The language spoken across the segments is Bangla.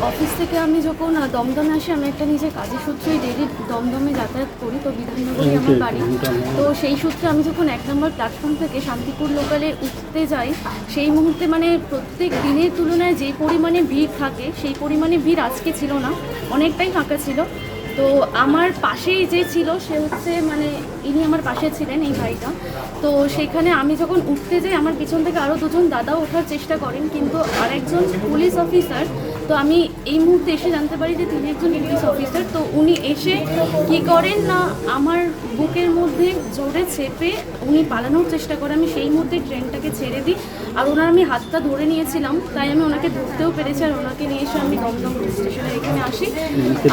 অফিস থেকে আমি যখন দমদমে আসি, আমি একটা নিজের কাজের সূত্রেই ডেইলি দমদমে যাতায়াত করি, তো বিধাননগরই আমার বাড়ি। তো সেই সূত্রে আমি যখন 1 নম্বর প্ল্যাটফর্ম থেকে শান্তিপুর লোকালে উঠতে যাই, সেই মুহূর্তে মানে প্রত্যেক দিনের তুলনায় যে পরিমাণে ভিড় থাকে সেই পরিমাণে ভিড় আজকে ছিল না, অনেকটাই ফাঁকা ছিল। তো আমার পাশেই যে ছিল সে হচ্ছে মানে ইনি আমার পাশে ছিলেন, এই ভাইটা। তো সেখানে আমি যখন উঠতে যাই, আমার পিছন থেকে আরও দুজন দাদাও ওঠার চেষ্টা করেন, কিন্তু আরেকজন পুলিশ অফিসার, তো আমি এই মুহূর্তে এসে জানতে পারি যে তিনি একজন পুলিশ অফিসার। তো উনি এসে কি করেন না, আমার বুকের মধ্যে জোরে চেপে উনি পালানোর চেষ্টা করে। আমি সেই মুহূর্তে ট্রেনটাকে ছেড়ে দিই, আর ওনার আমি হাতটা ধরে নিয়েছিলাম, তাই আমি ওনাকে ধরতেও পেরেছি, আর ওনাকে নিয়ে এসে আমি দমদম স্টেশনের এখানে আসি।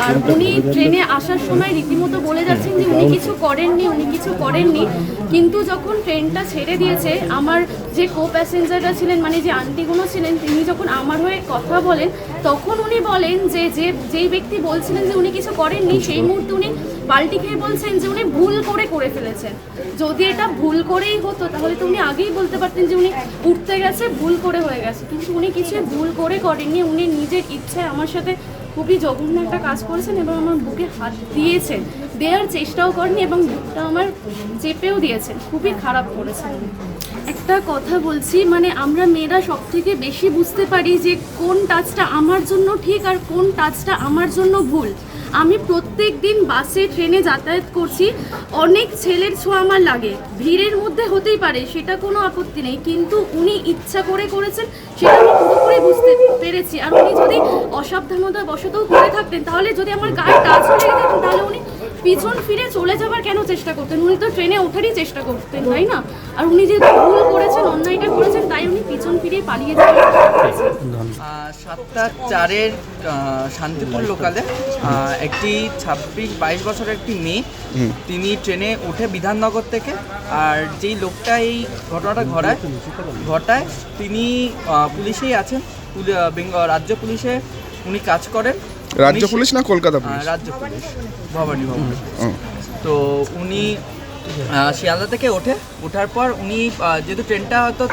আর উনি ট্রেনে আসার সময় রীতিমতো বলে যাচ্ছেন যে উনি কিছু করেননি, কিন্তু যখন ট্রেনটা ছেড়ে দিয়েছে, আমার যে কো প্যাসেঞ্জাররা ছিলেন, মানে যে আন্টিগুলো ছিলেন, তিনি যখন আমার হয়ে কথা বলেন, তখন উনি বলেন যে যেই ব্যক্তি বলছিলেন যে উনি কিছু করেননি, সেই মুহূর্তে উনি পাল্টি খেয়ে বলছেন যে উনি ভুল করে ফেলেছেন। যদি এটা ভুল করেই হতো তাহলে তো উনি আগেই বলতে পারতেন যে উনি উঠতে গেছে, ভুল করে হয়ে গেছে, কিন্তু উনি কিছু ভুল করেননি। উনি নিজের ইচ্ছায় আমার সাথে খুবই জঘন্য একটা কাজ করেছেন এবং আমার বুকে হাত দিয়েছেন, দেওয়ার চেষ্টাও করেনি এবং বুকটা আমার চেপেও দিয়েছেন, খুবই খারাপ করেছেন। একটা কথা বলছি, মানে আমরা মেয়েরা সব থেকে বেশি বুঝতে পারি যে কোন টাচটা আমার জন্য ঠিক আর কোন টাচটা আমার জন্য ভুল। আমি প্রত্যেক দিন বাসে ট্রেনে যাতায়াত করছি, অনেক ছেলের ছোঁয়া আমার লাগে, ভিড়ের মধ্যে হতেই পারে, সেটা কোনো আপত্তি নেই, কিন্তু উনি ইচ্ছা করে করেছেন সেটা আমি পুরোপুরি বুঝতে পেরেছি। আর উনি যদি অসাবধানতা বশতও করে থাকতেন, তাহলে যদি আমার গায়ে টাচও লেগে যেতেন, তাহলে উনি পিছন ফিরে চলে যাবার কেন চেষ্টা করতেন? উনি তো ট্রেনে ওঠারই চেষ্টা করতেন, তাই না? আর উনি যেহেতু ভুল করেছেন, অন্যায়টা করেছেন, তাই উনি পিছন ফিরে পালিয়ে যাবেন। 7টা 4-এর শান্তিপুর লোকালে একটি 26-22 বছরের একটি মেয়ে, তিনি ট্রেনে উঠে বিধাননগর থেকে, আর যেই লোকটা এই ঘটনাটা ঘটায় তিনি পুলিশেই আছেন, রাজ্য পুলিশে উনি কাজ করেন। রাজ্য পুলিশ না কলকাতা পুলিশ? রাজ্য পুলিশ, ভবানী। তো উনি শিয়ালদা থেকে ওঠার পর উনি যেহেতু ট্রেনটা হয়তো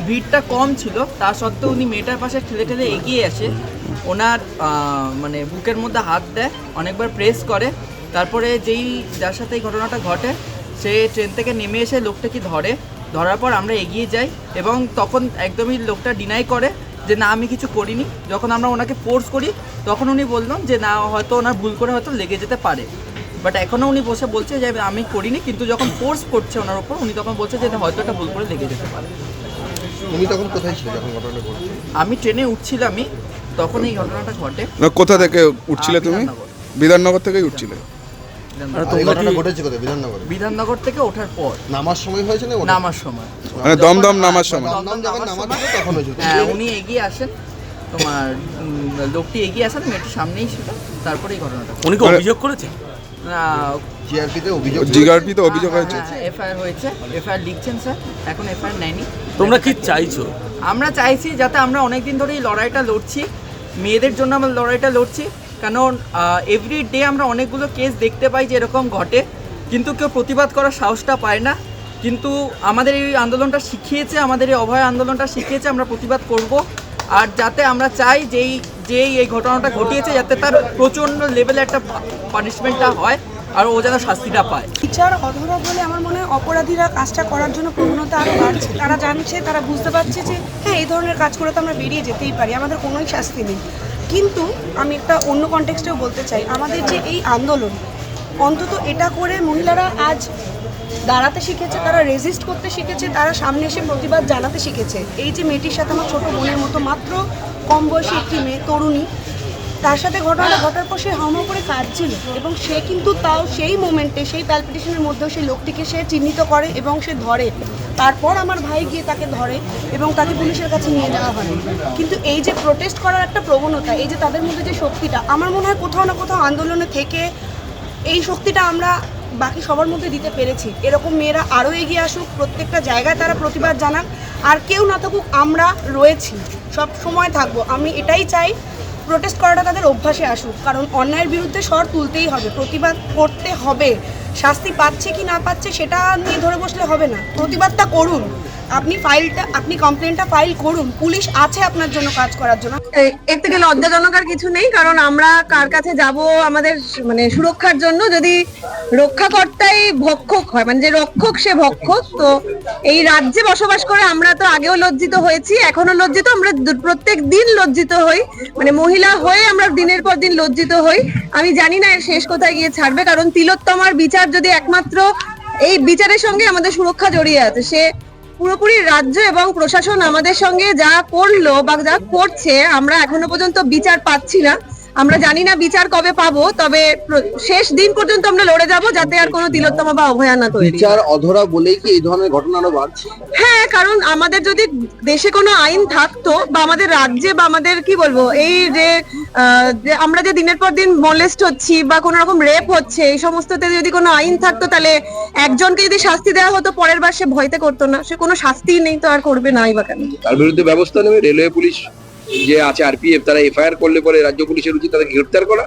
ভিড়টা কম ছিল, তা সত্ত্বেও উনি মেয়েটার পাশে ঠেলে এগিয়ে আসে, ওনার মানে বুকের মধ্যে হাত দেয়, অনেকবার প্রেস করে। তারপরে যার সাথে এই ঘটনাটা ঘটে, সে ট্রেন থেকে নেমে এসে লোকটাকে ধরার পর আমরা এগিয়ে যাই, এবং তখন একদমই লোকটা ডিনাই করে যে না, আমি কিছু করিনি। যখন আমরা ওনাকে ফোর্স করি, তখন উনি বললেন যে না, হয়তো ওনার ভুল করে হয়তো লেগে যেতে পারে, বাট এখনও উনি বলছে যে আমি করিনি। কিন্তু যখন ফোর্স করছে ওনার ওপর, উনি তখন বলছে যে হয়তো এটা ভুল করে লেগে যেতে পারে। তুমি তখন কোথায় ছিলে যখন ঘটনাটা ঘটছে? আমি ট্রেনে উঠছিলামই, তখন এই ঘটনাটা ঘটে। কোথা থেকে উঠছিলে তুমি? বিধাননগর থেকেই উঠছিলে? ঘটনা ঘটেছে কোথায়? বিধাননগর থেকে ওঠার পর। নামার সময় হয়েছে না? নামার সময়, মানে দমদম নামার সময়? দমদম যখন নামাচ্ছিল তখন হয়েছে। হ্যাঁ, উনি এগিয়ে আসেন, তোমার লোকটি এগিয়ে আসেন, মেয়েটির সামনেই ছিল, তারপরে এই ঘটনাটা। উনি কি অভিযোগ করেছে? জিআরপিতে অভিযোগ হয়েছে। এফআইআর হয়েছে, এফআইআর লিখছেন স্যার, এখন এফআইআর নেয়নি। তোমরা কি চাইছো? আমরা চাইছি যাতে, আমরা অনেকদিন ধরে এই লড়াইটা লড়ছি, মেয়েদের জন্য আমরা লড়াইটা লড়ছি, কারণ এভরি ডে আমরা অনেকগুলো কেস দেখতে পাই যে এরকম ঘটে, কিন্তু কেউ প্রতিবাদ করার সাহসটা পায় না। কিন্তু আমাদের এই আন্দোলনটা শিখিয়েছে, আমাদের এই অভয় আন্দোলনটা শিখিয়েছে আমরা প্রতিবাদ করব। আর যাতে আমরা চাই যেই এই ঘটনাটা ঘটিয়েছে, যাতে তার প্রচণ্ড লেভেলে একটা পানিশমেন্টটা হয়, আর ও যেন শাস্তিটা পায়। বিচার অধরা বলে আমার মনে হয় অপরাধীরা কাজটা করার জন্য প্রবণতা আরও বাড়ছে। তারা জানছে, তারা বুঝতে পারছে যে হ্যাঁ, এই ধরনের কাজ করে তো আমরা বেরিয়ে যেতেই পারি, আমাদের কোনোই শাস্তি নেই। কিন্তু আমি একটা অন্য কনটেক্সটেও বলতে চাই, আমাদের যে এই আন্দোলন, অন্তত এটা করে মহিলারা আজ দাঁড়াতে শিখেছে, তারা রেজিস্ট করতে শিখেছে, তারা সামনে এসে প্রতিবাদ জানাতে শিখেছে। এই যে মেয়েটির সাথে আমার ছোটো বোনের মতো মাত্র কম বয়সী একটি মেয়ে, তরুণী, তার সাথে ঘটনাটা ঘটার পর সে হাওমাও করে কাঁদছিল, এবং সে কিন্তু তাও সেই মোমেন্টে, সেই প্যালপিটেশনের মধ্যেও সেই লোকটিকে সে চিহ্নিত করে এবং সে ধরে। তারপর আমার ভাই গিয়ে তাকে ধরে এবং তাকে পুলিশের কাছে নিয়ে যাওয়া হয়। কিন্তু এই যে প্রোটেস্ট করার একটা প্রবণতা, এই যে তাদের মধ্যে যে শক্তিটা, আমার মনে হয় কোথাও না কোথাও আন্দোলনে থেকে এই শক্তিটা আমরা বাকি সবার মধ্যে দিতে পেরেছি। এরকম মেয়েরা আরও এগিয়ে আসুক, প্রত্যেকটা জায়গায় তারা প্রতিবাদ জানাক, আর কেউ না থাকুক, আমরা রয়েছি, সব সময় থাকবো। আমি এটাই চাই, প্রোটেস্ট করাটা তাদের অভ্যাসে আসুক, কারণ অন্যায়ের বিরুদ্ধে স্বর তুলতেই হবে, প্রতিবাদ করতে হবে। শাস্তি পাচ্ছে কি না পাচ্ছে সেটা নিয়ে ধরে বসলে হবে না, প্রতিবাদটা করুন, আপনি কমপ্লেনটা ফাইল করুন, পুলিশ আছে আপনার জন্য কাজ করার জন্য। এর থেকে লজ্জাজনক আর কিছু নেই, কারণ আমরা কার কাছে যাব আমাদের মানে সুরক্ষার জন্য, যদি রক্ষাকর্তাই ভক্ষক হয়, মানে যে রক্ষক সে ভক্ষক। তো এই রাজ্যে বসবাস করে আমরা তো আগেও লজ্জিত হয়েছি, এখনো লজ্জিত, আমরা প্রত্যেক দিন লজ্জিত হই, মানে মহিলা হয়ে আমরা দিনের পর দিন লজ্জিত হই। আমি জানি না এর শেষ কোথায় গিয়ে ছাড়বে, কারণ তিলোত্তমার বিচার যদি একমাত্র এই বিচারের সঙ্গে আমাদের সুরক্ষা জড়িয়ে আছে, সে পুরোপুরি রাজ্য এবং প্রশাসন আমাদের সঙ্গে যা করলো বা যা করছে, আমরা এখনো পর্যন্ত বিচার পাচ্ছি না। আমরা জানি না বিচার কবে পাবো, তবে শেষ দিন পর্যন্ত আমরা লড়ে যাব যাতে আর কোনো তিলোত্তমা বা অভয়া না তৈরি। বিচার অধরা বলেই কি এই ধরনের ঘটনা আরো বাড়ছে? হ্যাঁ, কারণ আমাদের যদি দেশে কোনো আইন থাকতো বা আমাদের রাজ্যে বা আমাদের কি বলবো এই যে আমরা যে দিনের পর দিন মলেস্ট হচ্ছি বা কোনো রকম রেপ হচ্ছে, এই সমস্ততে যদি কোনো আইন থাকতো, তাহলে একজনকে যদি শাস্তি দেওয়া হতো পরের বার সে ভয়তে করতো না, সে কোনো শাস্তিই নেই তো আর করবে নাই বা কেন? তার বিরুদ্ধে ব্যবস্থা নেবে রেলওয়ে পুলিশ যে আছে, আরপিএফ, তারা এফআইআর করলে পরে রাজ্য পুলিশের উচিত তাদেরকে গ্রেপ্তার করা।